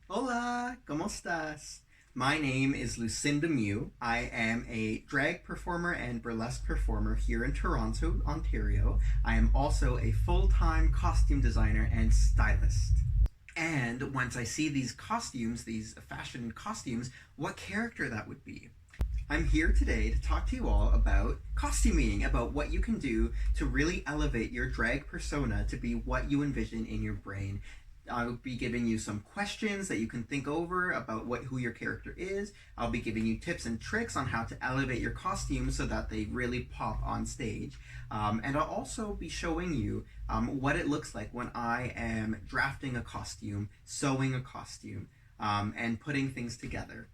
Hola, ¿cómo estás? My name is Lucinda Miu. I am a drag performer and burlesque performer here in Toronto, Ontario. I am also a full-time costume designer and stylist. And once I see these costumes, these fashion costumes, what character that would be. I'm here today to talk to you all about costuming, about what you can do to really elevate your drag persona to be what you envision in your brain. I'll be giving you some questions that you can think over about who your character is. I'll be giving you tips and tricks on how to elevate your costume so that they really pop on stage. And I'll also be showing you what it looks like when I am drafting a costume, sewing a costume, and putting things together.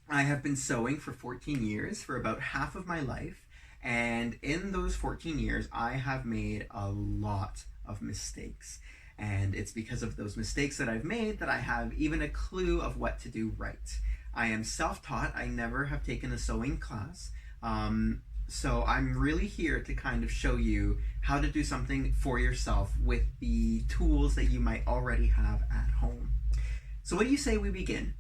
I have been sewing for 14 years, for about half of my life. And in those 14 years, I have made a lot of mistakes. And it's because of those mistakes that I've made that I have even a clue of what to do right. I am self taught, I never have taken a sewing class. So I'm really here to kind of show you how to do something for yourself with the tools that you might already have at home. So, what do you say we begin?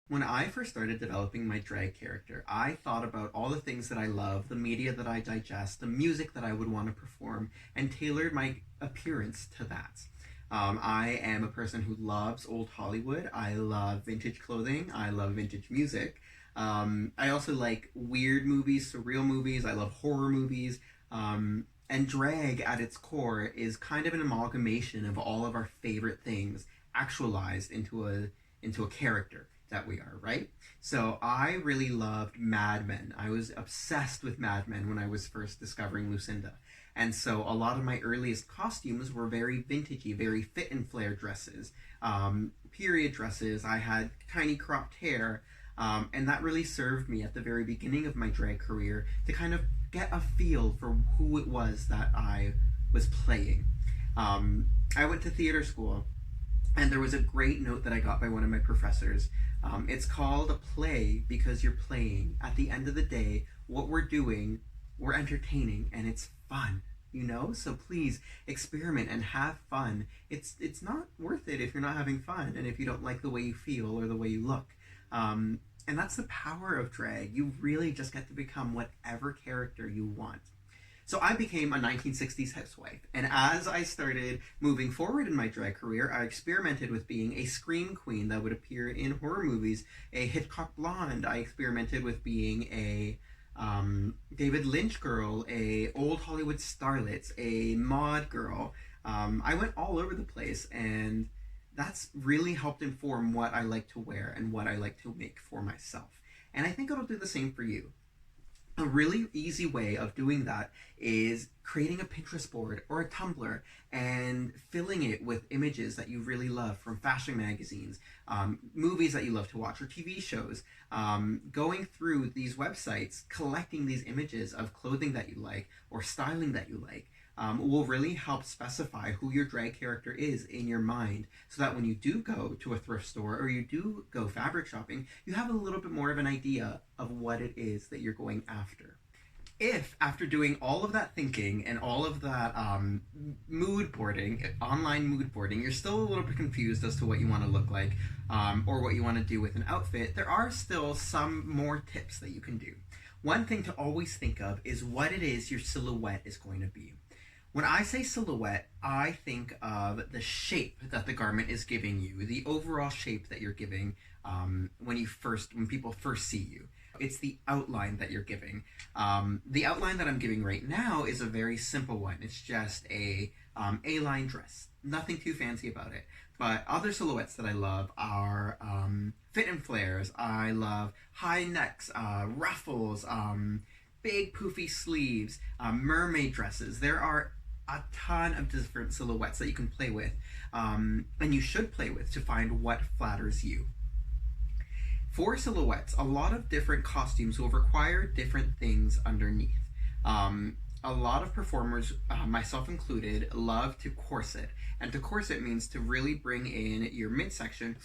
When I first started developing my drag character, I thought about all the things that I love, the media that I digest, the music that I would want to perform, and tailored my appearance to that. I am a person who loves old Hollywood. I love vintage clothing. I love vintage music. I also like weird movies, surreal movies. I love horror movies. And drag at its core is kind of an amalgamation of all of our favorite things actualized into a character that we are, right? So I really loved Mad Men. I was obsessed with Mad Men when I was first discovering Lucinda. And so a lot of my earliest costumes were very vintagey, very fit and flare dresses, period dresses. I had tiny cropped hair. And that really served me at the very beginning of my drag career to kind of get a feel for who it was that I was playing. I went to theater school, and there was a great note that I got by one of my professors. It's called a play because you're playing. At the end of the day, what we're doing, we're entertaining and it's fun. So please experiment and have fun. It's not worth it if you're not having fun and if you don't like the way you feel or the way you look. And that's the power of drag. You really just get to become whatever character you want. So I became a 1960s housewife, and as I started moving forward in my drag career, I experimented with being a scream queen that would appear in horror movies, a Hitchcock blonde. I experimented with being a David Lynch girl, a old Hollywood starlet, a mod girl. I went all over the place, and that's really helped inform what I like to wear and what I like to make for myself. And I think it'll do the same for you. A really easy way of doing that is creating a Pinterest board or a Tumblr and filling it with images that you really love from fashion magazines, movies that you love to watch, or TV shows. Going through these websites, collecting these images of clothing that you like or styling that you like. Will really help specify who your drag character is in your mind so that when you do go to a thrift store or you do go fabric shopping, you have a little bit more of an idea of what it is that you're going after. If after doing all of that thinking and all of that mood boarding, online mood boarding, you're still a little bit confused as to what you want to look like or what you want to do with an outfit, there are still some more tips that you can do. One thing to always think of is what it is your silhouette is going to be. When I say silhouette, I think of the shape that the garment is giving you, the overall shape that you're giving when people first see you. It's the outline that you're giving. The outline that I'm giving right now is a very simple one. It's just a A-line dress. Nothing too fancy about it. But other silhouettes that I love are fit and flares. I love high necks, ruffles, big poofy sleeves, mermaid dresses. There are a ton of different silhouettes that you can play with, and you should play with to find what flatters you. For silhouettes, a lot of different costumes will require different things underneath. A lot of performers, myself included, love to corset. And to corset means to really bring in your midsection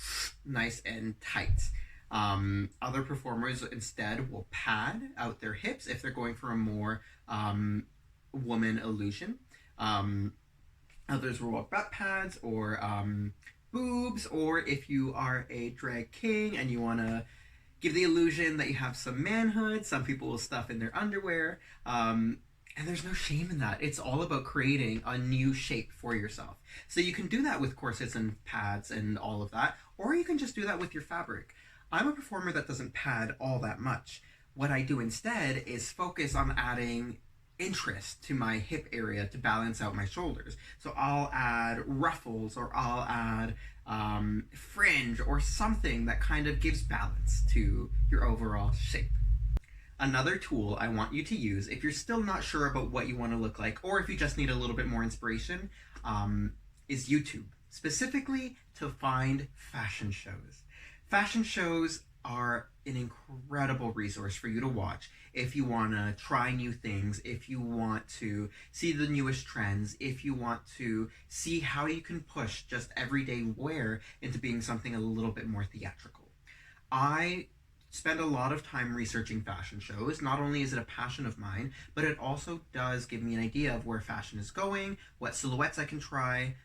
nice and tight. Other performers instead will pad out their hips if they're going for a more woman illusion. Um, Others will wear butt pads or boobs, or if you are a drag king and you want to give the illusion that you have some manhood, some people will stuff in their underwear. And there's no shame in that. It's all about creating a new shape for yourself. So you can do that with corsets and pads and all of that, or you can just do that with your fabric. I'm a performer that doesn't pad all that much. What I do instead is focus on adding interest to my hip area to balance out my shoulders. So I'll add ruffles, or I'll add fringe or something that kind of gives balance to your overall shape. Another tool I want you to use if you're still not sure about what you want to look like, or if you just need a little bit more inspiration, is YouTube, specifically to find fashion shows. Fashion shows are an incredible resource for you to watch if you want to try new things, if you want to see the newest trends, if you want to see how you can push just everyday wear into being something a little bit more theatrical. I spend a lot of time researching fashion shows. Not only is it a passion of mine, but it also does give me an idea of where fashion is going, what silhouettes I can try.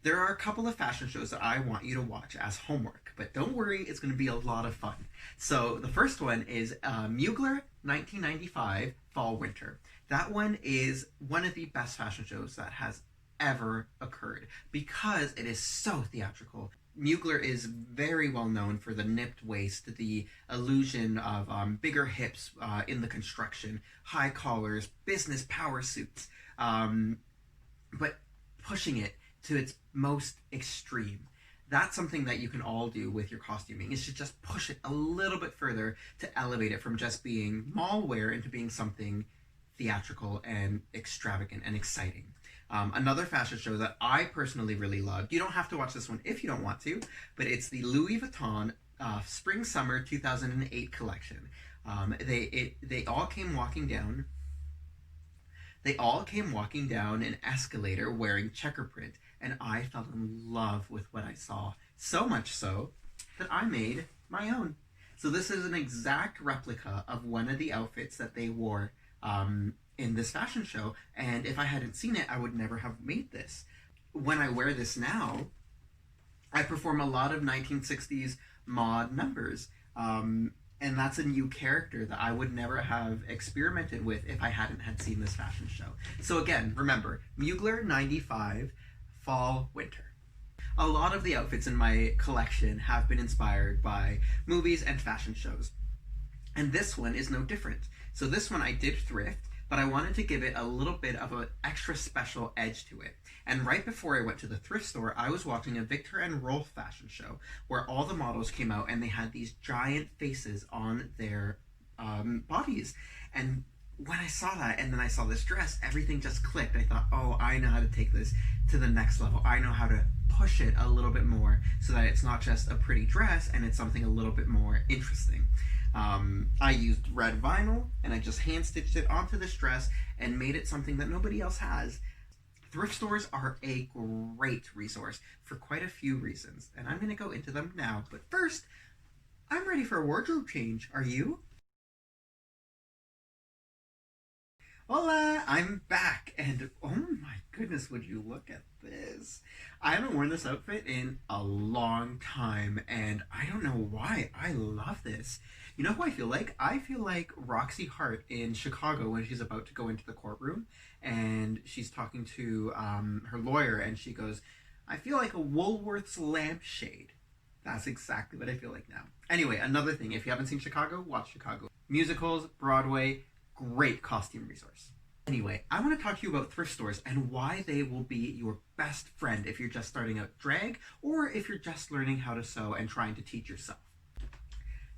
There are a couple of fashion shows that I want you to watch as homework, but don't worry, it's going to be a lot of fun. So the first one is Mugler 1995 Fall Winter. That one is one of the best fashion shows that has ever occurred because it is so theatrical. Mugler is very well known for the nipped waist, the illusion of bigger hips in the construction, high collars, business power suits, but pushing it to its most extreme. That's something that you can all do with your costuming, is to just push it a little bit further to elevate it from just being mall wear into being something theatrical and extravagant and exciting. Another fashion show that I personally really loved, you don't have to watch this one if you don't want to, but it's the Louis Vuitton Spring Summer 2008 collection. They all came walking down. They all came walking down an escalator wearing checker print, and I fell in love with what I saw. So much so that I made my own. So this is an exact replica of one of the outfits that they wore in this fashion show, and if I hadn't seen it, I would never have made this. When I wear this now, I perform a lot of 1960s mod numbers, and that's a new character that I would never have experimented with if I hadn't had seen this fashion show. So again, remember, Mugler 95 Fall Winter. A lot of the outfits in my collection have been inspired by movies and fashion shows, and this one is no different. So this one I did thrift, but I wanted to give it a little bit of an extra special edge to it. And right before I went to the thrift store, I was watching a Victor and Rolf fashion show where all the models came out and they had these giant faces on their bodies. And when I saw that and then I saw this dress, everything just clicked. I thought, oh, I know how to take this to the next level. I know how to push it a little bit more so that it's not just a pretty dress and it's something a little bit more interesting. I used red vinyl and I just hand stitched it onto this dress and made it something that nobody else has. Thrift stores are a great resource for quite a few reasons, and I'm going to go into them now. But first, I'm ready for a wardrobe change. Are you? Hola, I'm back, and oh my goodness, would you look at this. I haven't worn this outfit in a long time, and I don't know why. I love this. You know who I feel like? I feel like Roxy Hart in Chicago when she's about to go into the courtroom, and she's talking to her lawyer, and she goes, I feel like a Woolworth's lampshade. That's exactly what I feel like now. Anyway, another thing, if you haven't seen Chicago, watch Chicago. Musicals, Broadway, great costume resource. Anyway, I want to talk to you about thrift stores and why they will be your best friend if you're just starting out drag or if you're just learning how to sew and trying to teach yourself.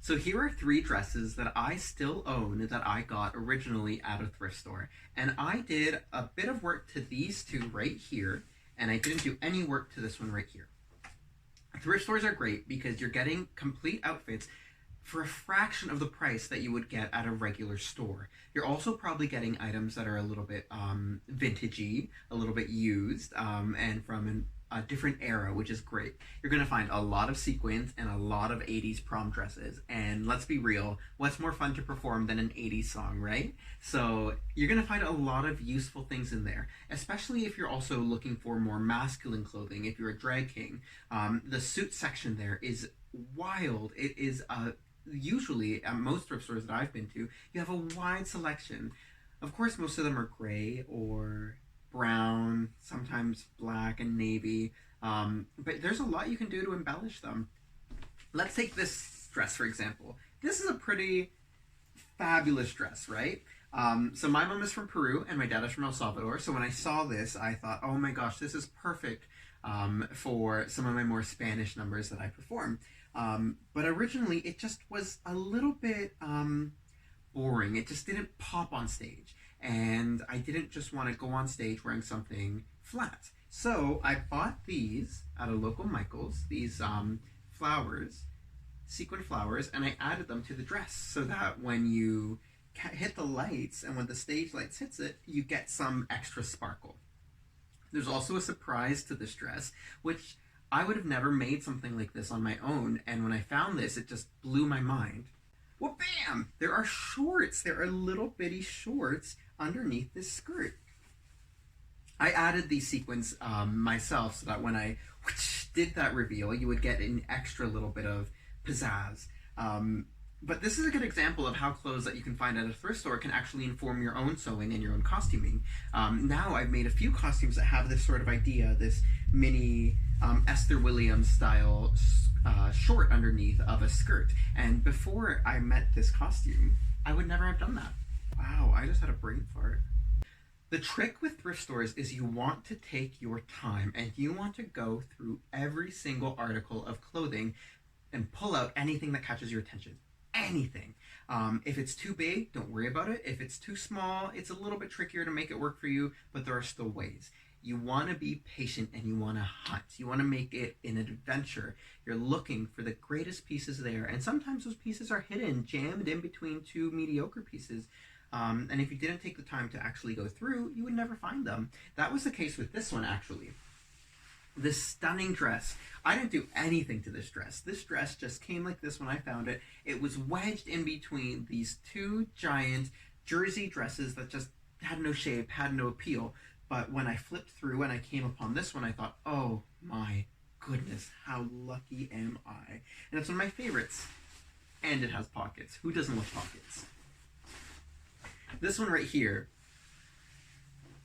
So here are 3 dresses that I still own that I got originally at a thrift store. And I did a bit of work to these 2 right here, and I didn't do any work to this one right here. Thrift stores are great because you're getting complete outfits for a fraction of the price that you would get at a regular store. You're also probably getting items that are a little bit vintagey, a little bit used, and from a different era, which is great. You're going to find a lot of sequins and a lot of 80s prom dresses. And let's be real, what's more fun to perform than an 80s song, right? So you're going to find a lot of useful things in there, especially if you're also looking for more masculine clothing. If you're a drag king, the suit section there is wild. It is usually at most thrift stores that I've been to, you have a wide selection. Of course, most of them are gray or brown, sometimes black and navy, but there's a lot you can do to embellish them. Let's take this dress, for example. This is a pretty fabulous dress, right? So my mom is from Peru and my dad is from El Salvador. So when I saw this, I thought, oh my gosh, this is perfect for some of my more Spanish numbers that I perform. But originally it just was a little bit boring. It just didn't pop on stage. And I didn't just want to go on stage wearing something flat. So I bought these at a local Michael's, these flowers, sequin flowers, and I added them to the dress so that when you hit the lights and when the stage lights hits it, you get some extra sparkle. There's also a surprise to this dress, which I would have never made something like this on my own, and when I found this, it just blew my mind. Well, bam! There are shorts. There are little bitty shorts underneath this skirt. I added these sequins myself so that when I did that reveal, you would get an extra little bit of pizzazz. But this is a good example of how clothes that you can find at a thrift store can actually inform your own sewing and your own costuming. Now I've made a few costumes that have this sort of idea, this mini Esther Williams style short underneath of a skirt. And before I met this costume, I would never have done that. Wow, I just had a brain fart. The trick with thrift stores is you want to take your time and you want to go through every single article of clothing and pull out anything that catches your attention. Anything. If it's too big, don't worry about it. If it's too small, it's a little bit trickier to make it work for you, but there are still ways. You want to be patient and you want to hunt. You want to make it an adventure. You're looking for the greatest pieces there, and sometimes those pieces are hidden, jammed in between two mediocre pieces. And if you didn't take the time to actually go through, you would never find them. That was the case with this one, actually. This stunning dress. I didn't do anything to this dress. This dress just came like this when I found it. It was wedged in between these two giant jersey dresses that just had no shape, had no appeal. But when I flipped through and I came upon this one, I thought, oh my goodness, how lucky am I? And it's one of my favorites. And it has pockets. Who doesn't love pockets? This one right here,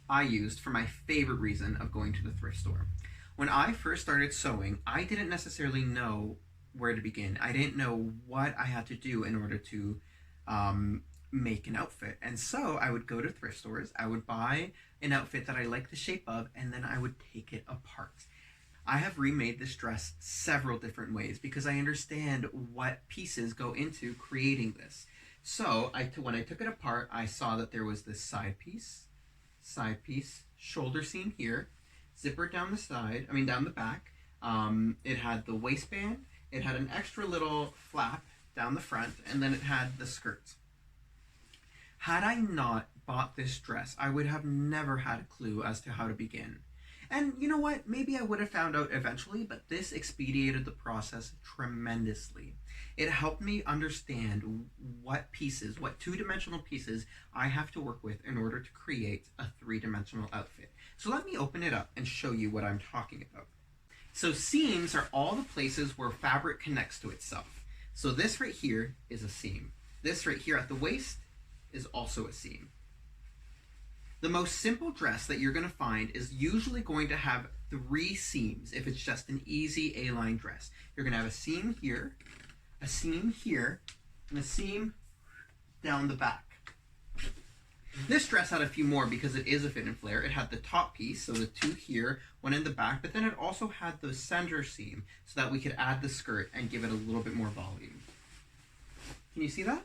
I used for my favorite reason of going to the thrift store. When I first started sewing, I didn't necessarily know where to begin. I didn't know what I had to do in order to make an outfit. And so I would go to thrift stores, I would buy an outfit that I liked the shape of, and then I would take it apart. I have remade this dress several different ways because I understand what pieces go into creating this. So when I took it apart, I saw that there was this side piece, shoulder seam here, zipper down the back. It had the waistband, it had an extra little flap down the front, and then it had the skirt. Had I not bought this dress, I would have never had a clue as to how to begin. And you know what? Maybe I would have found out eventually, but this expedited the process tremendously. It helped me understand what two-dimensional pieces I have to work with in order to create a three-dimensional outfit. So let me open it up and show you what I'm talking about. So seams are all the places where fabric connects to itself. So this right here is a seam. This right here at the waist is also a seam. The most simple dress that you're going to find is usually going to have 3 seams if it's just an easy A-line dress. You're going to have a seam here, and a seam down the back. This dress had a few more because it is a fit and flare. It had the top piece, so the 2 here, 1 in the back, but then it also had the center seam so that we could add the skirt and give it a little bit more volume. Can you see that?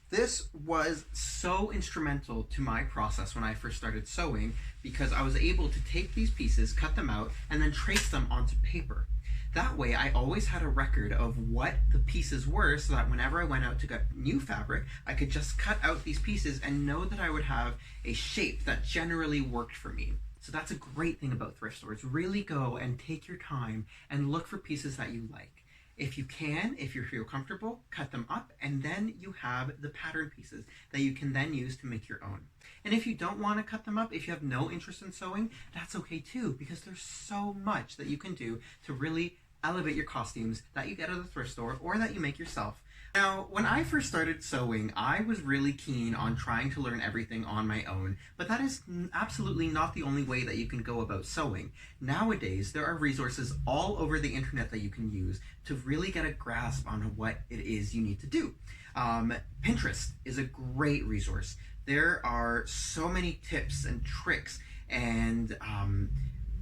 This was so instrumental to my process when I first started sewing because I was able to take these pieces, cut them out, and then trace them onto paper. That way, I always had a record of what the pieces were so that whenever I went out to get new fabric, I could just cut out these pieces and know that I would have a shape that generally worked for me. So that's a great thing about thrift stores. Really go and take your time and look for pieces that you like. If you can, if you feel comfortable, cut them up, and then you have the pattern pieces that you can then use to make your own. And if you don't want to cut them up, if you have no interest in sewing, that's okay too, because there's so much that you can do to really elevate your costumes that you get at the thrift store or that you make yourself. Now, when I first started sewing, I was really keen on trying to learn everything on my own, but that is absolutely not the only way that you can go about sewing. Nowadays, there are resources all over the internet that you can use to really get a grasp on what it is you need to do. Pinterest is a great resource. There are so many tips and tricks and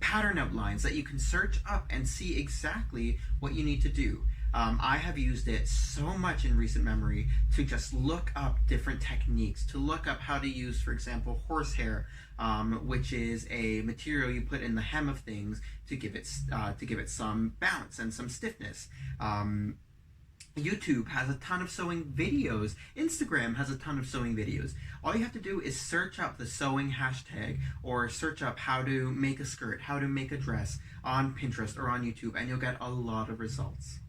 pattern outlines that you can search up and see exactly what you need to do. I have used it so much in recent memory to just look up different techniques, to look up how to use, for example, horsehair, which is a material you put in the hem of things to give it some bounce and some stiffness. YouTube has a ton of sewing videos. Instagram has a ton of sewing videos. All you have to do is search up the sewing hashtag or search up how to make a skirt, how to make a dress on Pinterest or on YouTube, and you'll get a lot of results.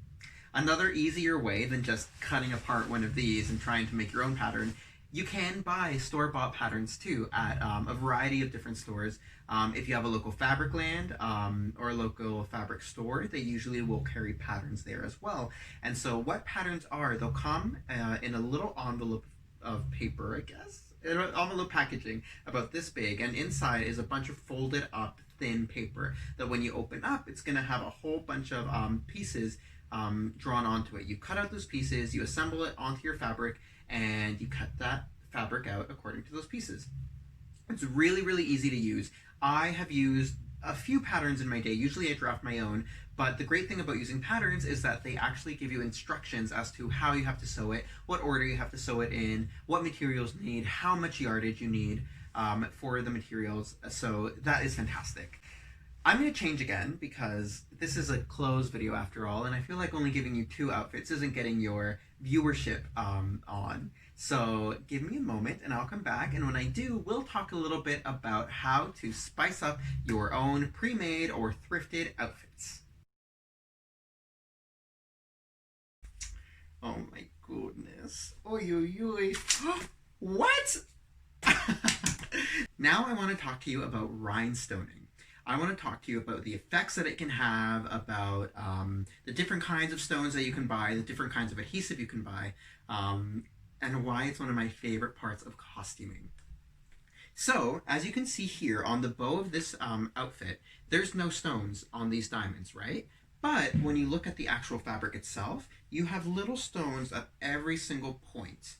Another easier way than just cutting apart one of these and trying to make your own pattern, you can buy store-bought patterns too at a variety of different stores. If you have a local Fabricland or a local fabric store, they usually will carry patterns there as well. And so what patterns are, they'll come in a little envelope of paper, I guess, envelope packaging about this big, and inside is a bunch of folded up thin paper that when you open up, it's going to have a whole bunch of pieces drawn onto it. You cut out those pieces, you assemble it onto your fabric, and you cut that fabric out according to those pieces. It's really, really easy to use. I have used a few patterns in my day. Usually I draft my own, but the great thing about using patterns is that they actually give you instructions as to how you have to sew it, what order you have to sew it in, what materials you need, how much yardage you need for the materials. So that is fantastic. I'm going to change again because this is a clothes video after all, and I feel like only giving you 2 outfits isn't getting your viewership on. So give me a moment and I'll come back, and when I do, we'll talk a little bit about how to spice up your own pre-made or thrifted outfits. Oh my goodness. Oy, oy, oy. What? Now I want to talk to you about rhinestoning. I want to talk to you about the effects that it can have, about the different kinds of stones that you can buy, the different kinds of adhesive you can buy, and why it's one of my favorite parts of costuming. So, as you can see here on the bow of this outfit, there's no stones on these diamonds, right? But when you look at the actual fabric itself, you have little stones at every single point.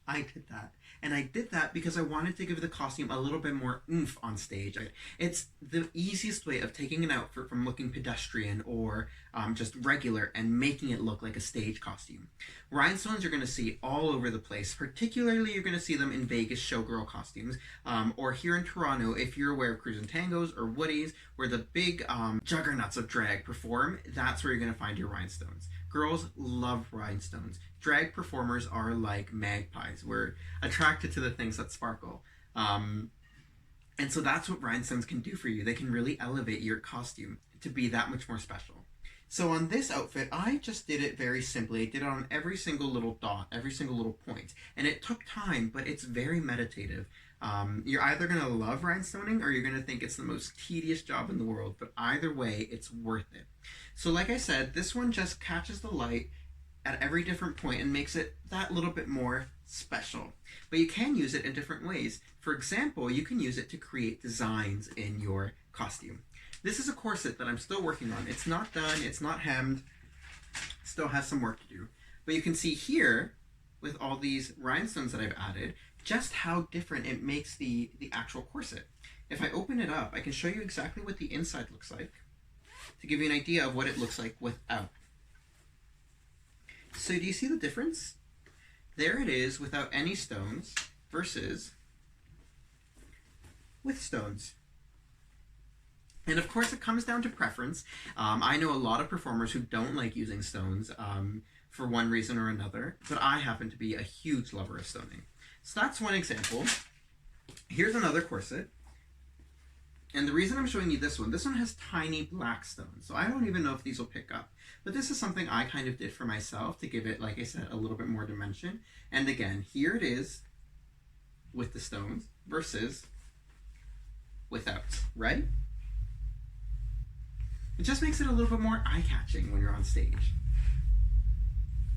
I did that. And I did that because I wanted to give the costume a little bit more oomph on stage. It's the easiest way of taking an outfit from looking pedestrian or just regular and making it look like a stage costume. Rhinestones you're going to see all over the place. Particularly you're going to see them in Vegas showgirl costumes, or here in Toronto if you're aware of Cruisin' Tangos or Woodies, where the big juggernauts of drag perform. That's where you're going to find your rhinestones. Girls love rhinestones. Drag performers are like magpies. We're attracted to the things that sparkle. And so that's what rhinestones can do for you. They can really elevate your costume to be that much more special. So on this outfit, I just did it very simply. I did it on every single little dot, every single little point. And it took time, but it's very meditative. You're either going to love rhinestoning or you're going to think it's the most tedious job in the world. But either way, it's worth it. So like I said, this one just catches the light at every different point and makes it that little bit more special. But you can use it in different ways. For example, you can use it to create designs in your costume. This is a corset that I'm still working on. It's not done, it's not hemmed, still has some work to do. But you can see here, with all these rhinestones that I've added, just how different it makes the actual corset. If I open it up, I can show you exactly what the inside looks like to give you an idea of what it looks like without. So do you see the difference? There it is without any stones versus with stones. And of course it comes down to preference. I know a lot of performers who don't like using stones for one reason or another, but I happen to be a huge lover of stoning. So that's one example. Here's another corset. And the reason I'm showing you this one has tiny black stones, so I don't even know if these will pick up. But this is something I kind of did for myself to give it, like I said, a little bit more dimension. And again, here it is with the stones versus without, right? It just makes it a little bit more eye-catching when you're on stage.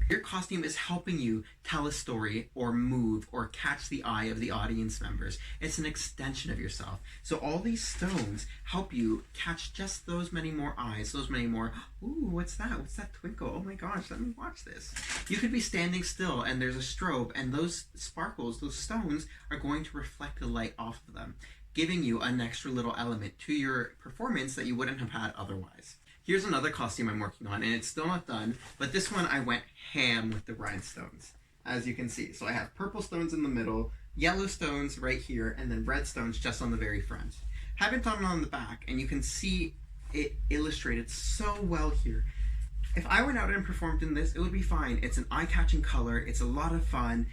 Your costume is helping you tell a story or move or catch the eye of the audience members. It's an extension of yourself. So all these stones help you catch just those many more eyes, those many more, ooh, what's that? What's that twinkle? Oh my gosh, let me watch this. You could be standing still and there's a strobe, and those sparkles, those stones, are going to reflect the light off of them, giving you an extra little element to your performance that you wouldn't have had otherwise. Here's another costume I'm working on, and it's still not done, but this one I went ham with the rhinestones, as you can see. So I have purple stones in the middle, yellow stones right here, and then red stones just on the very front. Haven't done it on the back, and you can see it illustrated so well here. If I went out and performed in this, it would be fine. It's an eye-catching color, it's a lot of fun,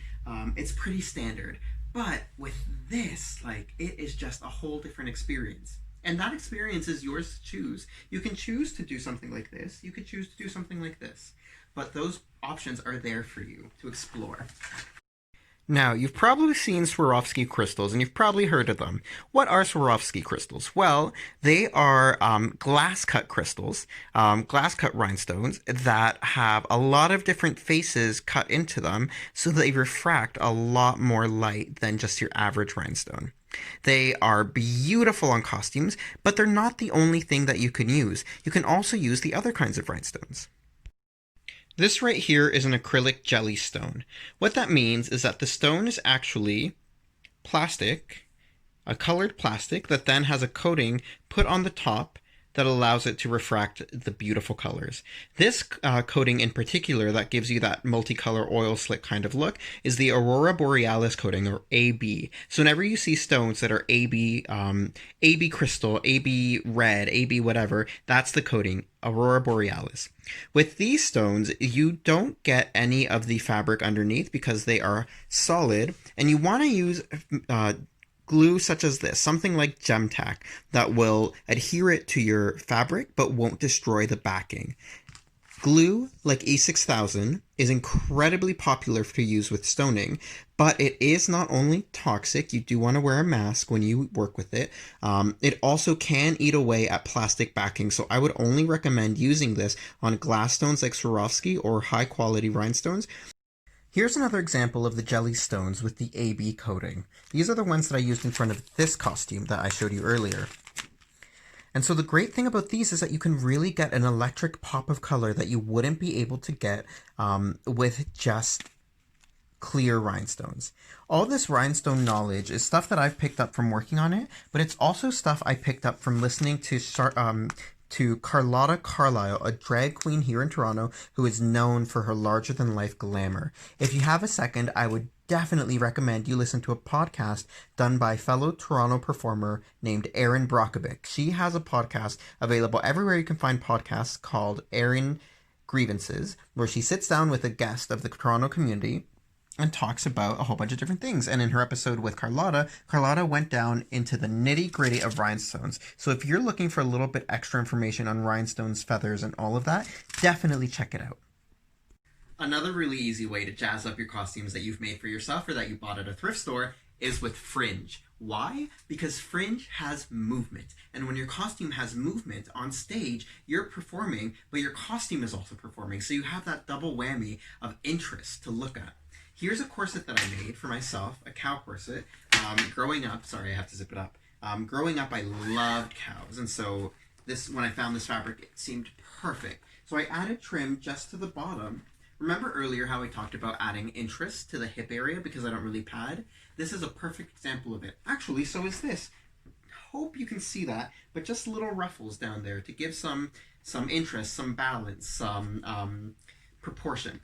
it's pretty standard. But with this, like, it is just a whole different experience. And that experience is yours to choose. You can choose to do something like this. You could choose to do something like this. But those options are there for you to explore. Now, you've probably seen Swarovski crystals, and you've probably heard of them. What are Swarovski crystals? Well, they are glass-cut crystals, glass-cut rhinestones that have a lot of different faces cut into them, so they refract a lot more light than just your average rhinestone. They are beautiful on costumes, but they're not the only thing that you can use. You can also use the other kinds of rhinestones. This right here is an acrylic jelly stone. What that means is that the stone is actually plastic, a colored plastic that then has a coating put on the top that allows it to refract the beautiful colors. This coating in particular that gives you that multicolor oil slick kind of look is the Aurora Borealis coating, or AB. So whenever you see stones that are AB crystal, AB red, AB whatever, that's the coating, Aurora Borealis. With these stones, you don't get any of the fabric underneath because they are solid, and you want to use glue such as this, something like gem tack, that will adhere it to your fabric but won't destroy the backing. Glue like E6000 is incredibly popular to use with stoning, but it is not only toxic, you do want to wear a mask when you work with it. It also can eat away at plastic backing, so I would only recommend using this on glass stones like Swarovski or high quality rhinestones. Here's another example of the jelly stones with the AB coating. These are the ones that I used in front of this costume that I showed you earlier. And so the great thing about these is that you can really get an electric pop of color that you wouldn't be able to get with just clear rhinestones. All this rhinestone knowledge is stuff that I've picked up from working on it, but it's also stuff I picked up from listening to Carlotta Carlisle, a drag queen here in Toronto who is known for her larger-than-life glamour. If you have a second, I would definitely recommend you listen to a podcast done by fellow Toronto performer named Erin Brockovich. She has a podcast available everywhere you can find podcasts called Erin Grievances, where she sits down with a guest of the Toronto community and talks about a whole bunch of different things. And in her episode with Carlotta went down into the nitty-gritty of rhinestones. So if you're looking for a little bit extra information on rhinestones, feathers, and all of that, definitely check it out. Another really easy way to jazz up your costumes that you've made for yourself or that you bought at a thrift store is with fringe. Why? Because fringe has movement. And when your costume has movement on stage, you're performing, but your costume is also performing. So you have that double whammy of interest to look at. Here's a corset that I made for myself, a cow corset. Growing up, sorry, I have to zip it up. Growing up, I loved cows. And so when I found this fabric, it seemed perfect. So I added trim just to the bottom. Remember earlier how I talked about adding interest to the hip area because I don't really pad? This is a perfect example of it. Actually, so is this. Hope you can see that, but just little ruffles down there to give some interest, some balance, some proportion.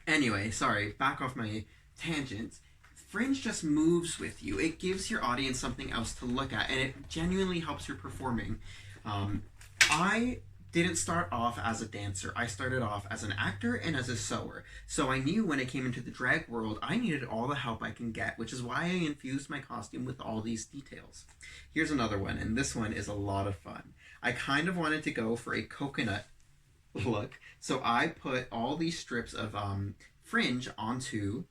Anyway, sorry, back off my tangent. Fringe just moves with you. It gives your audience something else to look at, and it genuinely helps your performing. I didn't start off as a dancer. I started off as an actor and as a sewer. So I knew when I came into the drag world, I needed all the help I can get, which is why I infused my costume with all these details. Here's another one, and this one is a lot of fun. I kind of wanted to go for a coconut look, so I put all these strips of fringe onto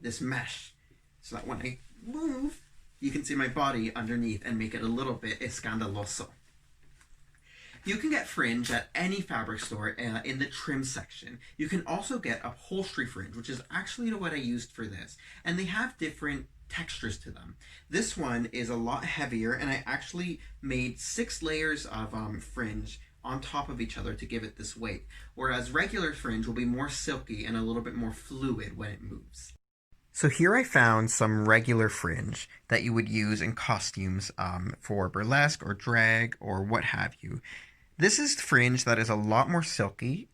this mesh so that when I move, you can see my body underneath and make it a little bit escandaloso. You can get fringe at any fabric store in the trim section. You can also get upholstery fringe, which is actually what I used for this. And they have different textures to them. This one is a lot heavier, and I actually made 6 layers of fringe on top of each other to give it this weight. Whereas regular fringe will be more silky and a little bit more fluid when it moves. So here I found some regular fringe that you would use in costumes for burlesque or drag or what have you. This is fringe that is a lot more silky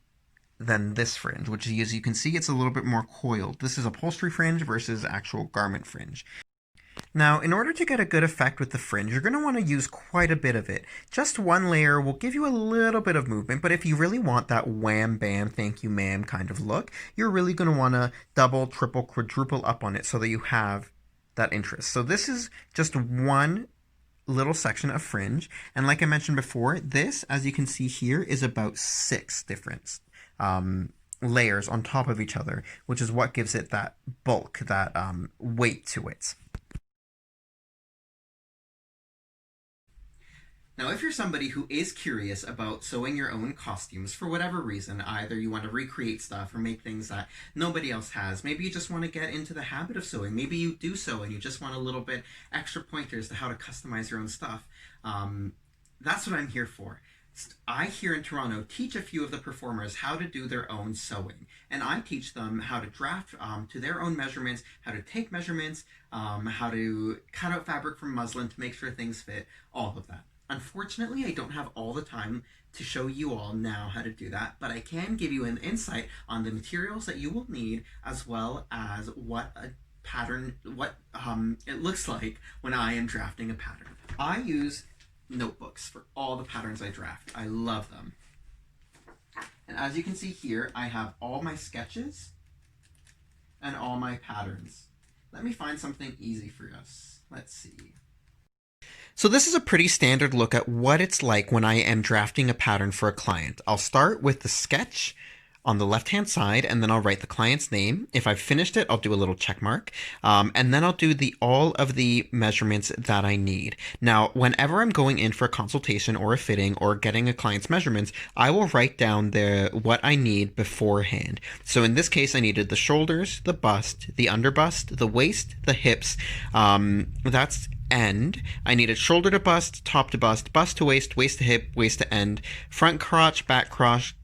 than this fringe, which as you can see, it's a little bit more coiled. This is upholstery fringe versus actual garment fringe. Now, in order to get a good effect with the fringe, you're going to want to use quite a bit of it. Just one layer will give you a little bit of movement, but if you really want that wham bam, thank you ma'am kind of look, you're really going to want to double, triple, quadruple up on it so that you have that interest. So this is just one little section of fringe, and like I mentioned before, this, as you can see here, is about 6 different layers on top of each other, which is what gives it that bulk, that weight to it. Now, if you're somebody who is curious about sewing your own costumes for whatever reason, either you want to recreate stuff or make things that nobody else has, maybe you just want to get into the habit of sewing, maybe you do sew and you just want a little bit extra pointers to how to customize your own stuff, that's what I'm here for. I, here in Toronto, teach a few of the performers how to do their own sewing, and I teach them how to draft to their own measurements, how to take measurements, how to cut out fabric from muslin to make sure things fit, all of that. Unfortunately, I don't have all the time to show you all now how to do that, but I can give you an insight on the materials that you will need, as well as what a pattern, what it looks like when I am drafting a pattern. I use notebooks for all the patterns I draft. I love them. And as you can see here, I have all my sketches and all my patterns. Let me find something easy for us. Let's see. So this is a pretty standard look at what it's like when I am drafting a pattern for a client. I'll start with the sketch on the left-hand side, and then I'll write the client's name. If I've finished it, I'll do a little check mark, and then I'll do all of the measurements that I need. Now, whenever I'm going in for a consultation or a fitting or getting a client's measurements, I will write down what I need beforehand. So in this case, I needed the shoulders, the bust, the underbust, the waist, the hips. That's end. I needed shoulder to bust, top to bust, bust to waist, waist to hip, waist to end, front crotch, back crotch,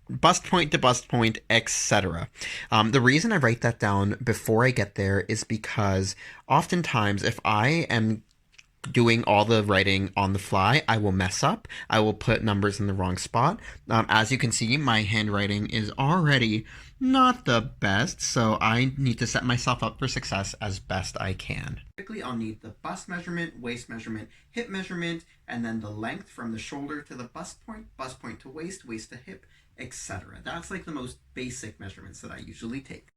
bust point to bust point, etc. The reason I write that down before I get there is because oftentimes if I am doing all the writing on the fly, I will mess up. I will put numbers in the wrong spot. As you can see, my handwriting is already not the best, so I need to set myself up for success as best I can. Typically, I'll need the bust measurement, waist measurement, hip measurement, and then the length from the shoulder to the bust point to waist, waist to hip, etc. That's like the most basic measurements that I usually take.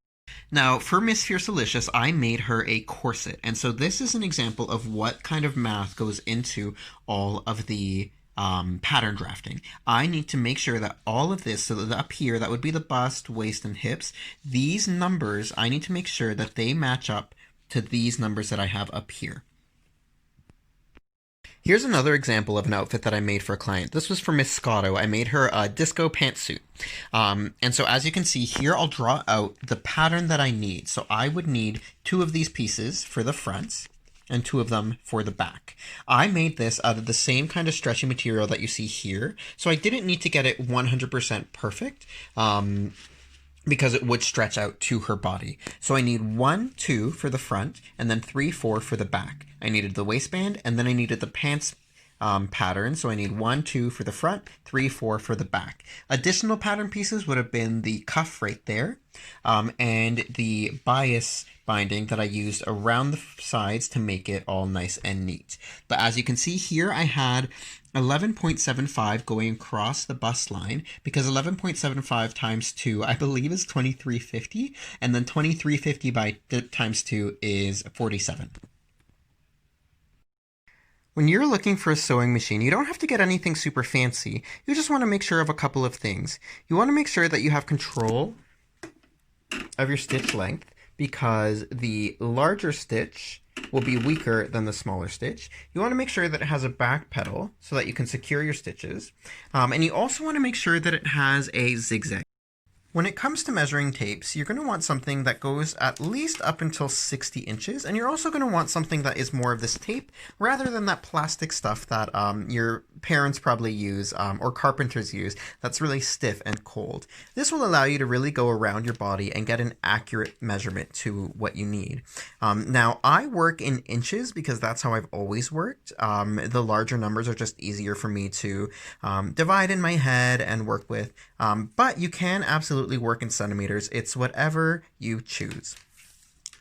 Now, for Miss Fiercelicious, I made her a corset, and so this is an example of what kind of math goes into all of the pattern drafting. I need to make sure that all of this, so that up here, that would be the bust, waist, and hips, these numbers, I need to make sure that they match up to these numbers that I have up here. Here's another example of an outfit that I made for a client. This was for Miss Scotto. I made her a disco pantsuit. And so as you can see here, I'll draw out the pattern that I need. So I would need 2 of these pieces for the front and 2 of them for the back. I made this out of the same kind of stretchy material that you see here. So I didn't need to get it 100% perfect. Because it would stretch out to her body. So I need 1, 2 for the front, and then 3, 4 for the back. I needed the waistband, and then I needed the pants patterns. So I need 1, 2 for the front, 3, 4 for the back. Additional pattern pieces would have been the cuff right there, and the bias binding that I used around the sides to make it all nice and neat. But as you can see here, I had 11.75 going across the bust line, because 11.75 times 2 I believe is 2350, and then 2350 by times 2 is 47. When you're looking for a sewing machine, you don't have to get anything super fancy. You just want to make sure of a couple of things. You want to make sure that you have control of your stitch length, because the larger stitch will be weaker than the smaller stitch. You want to make sure that it has a back pedal so that you can secure your stitches. And you also want to make sure that it has a zigzag. When it comes to measuring tapes, you're going to want something that goes at least up until 60 inches, and you're also going to want something that is more of this tape rather than that plastic stuff that your parents probably use or carpenters use that's really stiff and cold. This will allow you to really go around your body and get an accurate measurement to what you need. Now, I work in inches because that's how I've always worked. The larger numbers are just easier for me to divide in my head and work with, but you can absolutely work in centimeters. It's whatever you choose.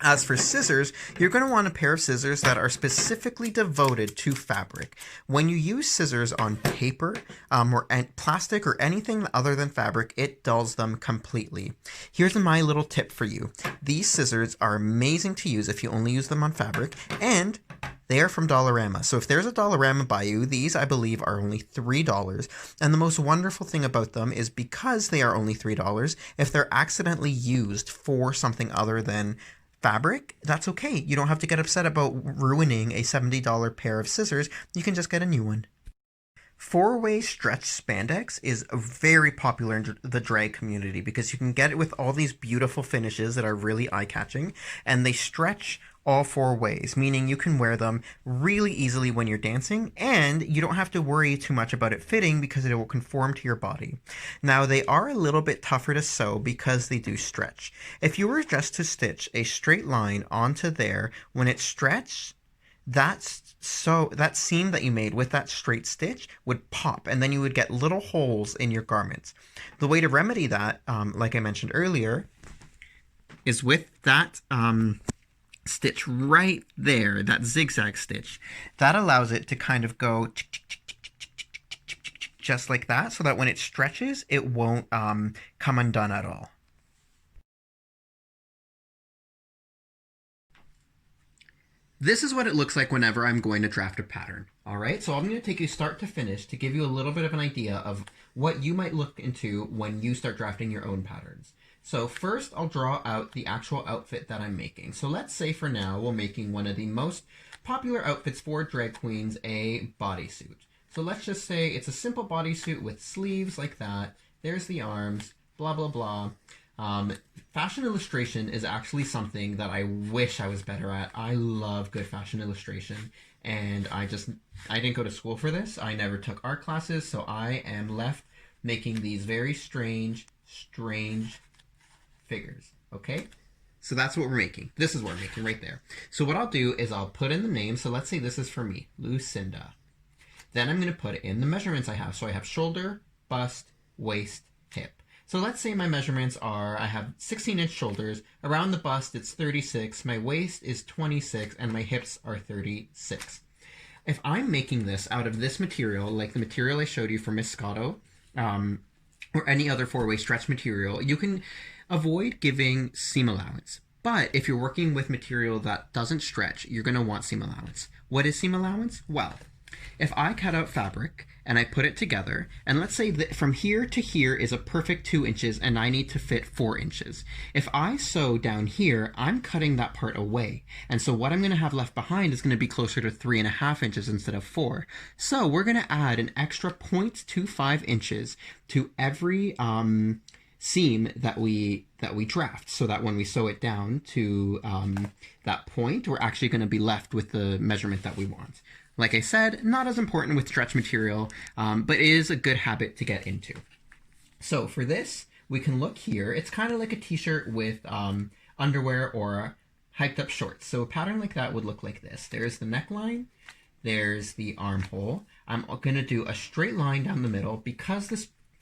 As for scissors, you're going to want a pair of scissors that are specifically devoted to fabric. When you use scissors on paper or plastic or anything other than fabric, it dulls them completely. Here's my little tip for you. These scissors are amazing to use if you only use them on fabric, and they are from Dollarama. So if there's a Dollarama by you, these I believe are only $3. And the most wonderful thing about them is because they are only $3, if they're accidentally used for something other than fabric, that's okay. You don't have to get upset about ruining a $70 pair of scissors. You can just get a new one. 4-way stretch spandex is very popular in the drag community because you can get it with all these beautiful finishes that are really eye-catching, and they stretch all 4 ways, meaning you can wear them really easily when you're dancing, and you don't have to worry too much about it fitting because it will conform to your body. Now, they are a little bit tougher to sew because they do stretch. If you were just to stitch a straight line onto there, when it stretched, that seam that you made with that straight stitch would pop, and then you would get little holes in your garments. The way to remedy that, like I mentioned earlier, is with that stitch right there, that zigzag stitch. That allows it to kind of go just like that, so that when it stretches, it won't come undone at all. This is what it looks like whenever I'm going to draft a pattern. All right, so I'm going to take you start to finish to give you a little bit of an idea of what you might look into when you start drafting your own patterns. So first, I'll draw out the actual outfit that I'm making. So let's say for now, we're making one of the most popular outfits for drag queens, a bodysuit. So let's just say it's a simple bodysuit with sleeves like that. There's the arms, blah, blah, blah. Fashion illustration is actually something that I wish I was better at. I love good fashion illustration, and I didn't go to school for this. I never took art classes, so I am left making these very strange figures, okay? So that's what we're making. This is what we're making right there. So what I'll do is I'll put in the name. So let's say this is for me, Lucinda. Then I'm going to put in the measurements I have. So I have shoulder, bust, waist, hip. So let's say my measurements are, I have 16-inch shoulders, around the bust it's 36, my waist is 26, and my hips are 36. If I'm making this out of this material, like the material I showed you for Miss Scotto, or any other 4-way stretch material, you can avoid giving seam allowance. But if you're working with material that doesn't stretch, you're going to want seam allowance. What is seam allowance? Well, if I cut out fabric and I put it together, and let's say that from here to here is a perfect 2 inches and I need to fit 4 inches. If I sew down here, I'm cutting that part away. And so what I'm going to have left behind is going to be closer to 3.5 inches instead of 4. So we're going to add an extra 0.25 inches to every seam that we draft, so that when we sew it down to that point, we're actually going to be left with the measurement that we want. Like I said, not as important with stretch material, but it is a good habit to get into. So for this, we can look here. It's kind of like a t-shirt with underwear or hiked up shorts. So a pattern like that would look like this. There's the neckline, there's the armhole. I'm going to do a straight line down the middle. Because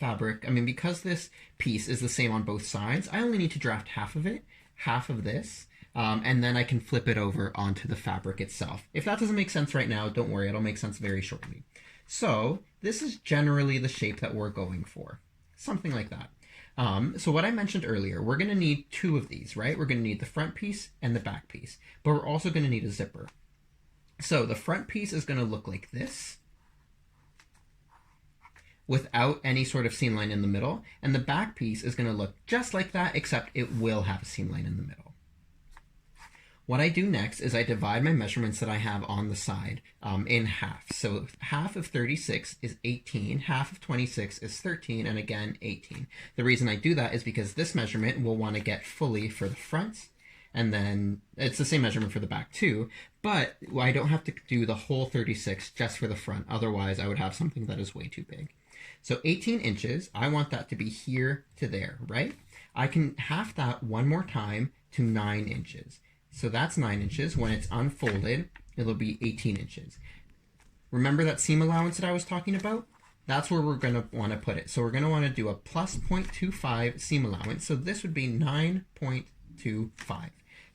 because this piece is the same on both sides, I only need to draft half of it, half of this, and then I can flip it over onto the fabric itself. If that doesn't make sense right now, don't worry, it'll make sense very shortly. So this is generally the shape that we're going for, something like that. So what I mentioned earlier, we're going to need two of these, right? We're going to need the front piece and the back piece, but we're also going to need a zipper. So the front piece is going to look like this, without any sort of seam line in the middle, and the back piece is going to look just like that, except it will have a seam line in the middle. What I do next is I divide my measurements that I have on the side in half. So half of 36 is 18, half of 26 is 13, and again 18. The reason I do that is because this measurement we'll want to get fully for the front, and then it's the same measurement for the back too, but I don't have to do the whole 36 just for the front, otherwise I would have something that is way too big. So 18 inches, I want that to be here to there, right? I can half that one more time to 9 inches. So that's 9 inches. When it's unfolded, it'll be 18 inches. Remember that seam allowance that I was talking about? That's where we're going to want to put it. So we're going to want to do a plus 0.25 seam allowance. So this would be 9.25.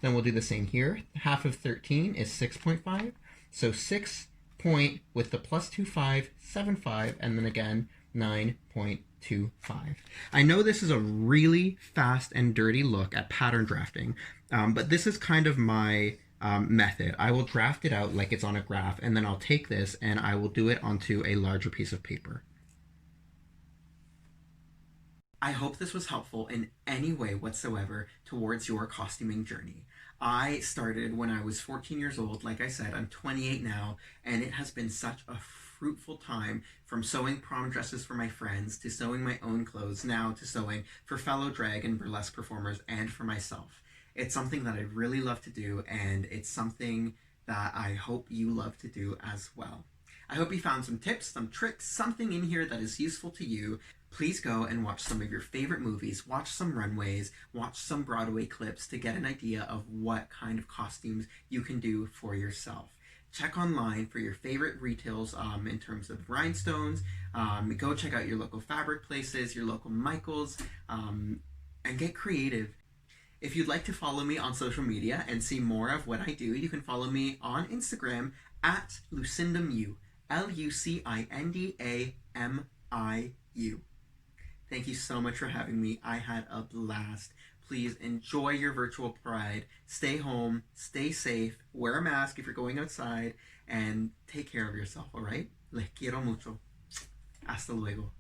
Then we'll do the same here. Half of 13 is 6.5. So 6 point with the plus 2.5, 7.5, and then again 9.25. I know this is a really fast and dirty look at pattern drafting, but this is kind of my method. I will draft it out like it's on a graph, and then I'll take this and I will do it onto a larger piece of paper. I hope this was helpful in any way whatsoever towards your costuming journey. I started when I was 14 years old. Like I said, I'm 28 now, and it has been such a fruitful time, from sewing prom dresses for my friends to sewing my own clothes, now to sewing for fellow drag and burlesque performers and for myself. It's something that I really love to do, and it's something that I hope you love to do as well. I hope you found some tips, some tricks, something in here that is useful to you. Please go and watch some of your favorite movies, watch some runways, watch some Broadway clips to get an idea of what kind of costumes you can do for yourself. Check online for your favorite retails in terms of rhinestones. Go check out your local fabric places, your local Michaels, and get creative. If you'd like to follow me on social media and see more of what I do, you can follow me on Instagram at Lucinda Miu, LucindaMiu. Thank you so much for having me. I had a blast. Please enjoy your virtual pride. Stay home, stay safe, wear a mask if you're going outside, and take care of yourself, all right? Les quiero mucho. Hasta luego.